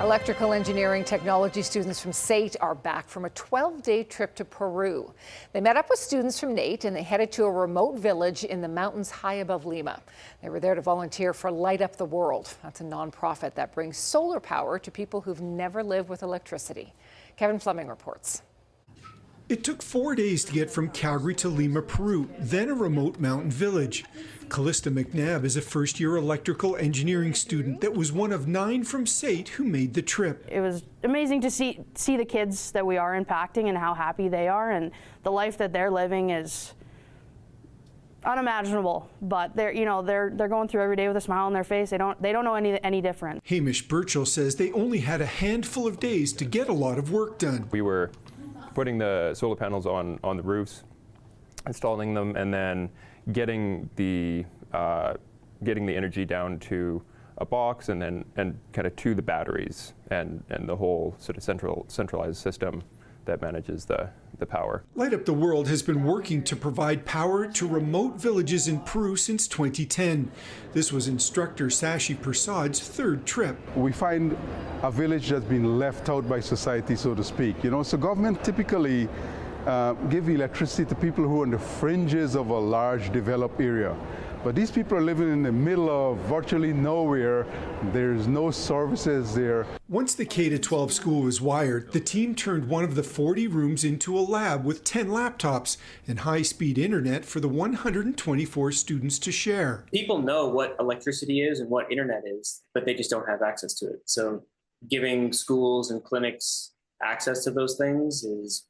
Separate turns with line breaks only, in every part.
Electrical engineering technology students from SAIT are back from a 12-day trip to Peru. They met up with students from NAIT and they headed to a remote village in the mountains high above Lima. They were there to volunteer for Light Up the World. That's a nonprofit that brings solar power to people who've never lived with electricity. Kevin Fleming reports.
It took 4 days to get from Calgary to Lima, Peru, then a remote mountain village. Callista McNabb is a first-year electrical engineering student that was one of 9 from SAIT who made the trip.
It was amazing to see the kids that we are impacting and how happy they are, and the life that they're living is unimaginable. But they're going through every day with a smile on their face. They don't know any different.
Hamish Burchell says they only had a handful of days to get a lot of work done.
We were putting the solar panels on the roofs, installing them, and then getting the energy down to a box and kind of to the batteries and the whole sort of centralized system that manages the power.
Light Up the World has been working to provide power to remote villages in Peru since 2010. This was instructor Sashi Prasad's 3rd trip.
We find a village that's been left out by society, so to speak. So government typically give electricity to people who are on the fringes of a large developed area. But these people are living in the middle of virtually nowhere. There's no services there.
Once the K-12 school was wired, the team turned one of the 40 rooms into a lab with 10 laptops and high-speed internet for the 124 students to share.
People know what electricity is and what internet is, but they just don't have access to it. So giving schools and clinics access to those things is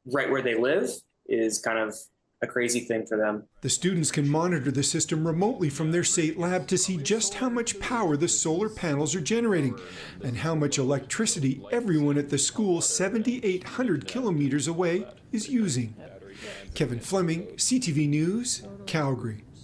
right where they live is kind of a crazy thing for them.
The students can monitor the system remotely from their SAIT lab to see just how much power the solar panels are generating and how much electricity everyone at the school 7,800 kilometers away is using. Kevin Fleming, CTV News, Calgary.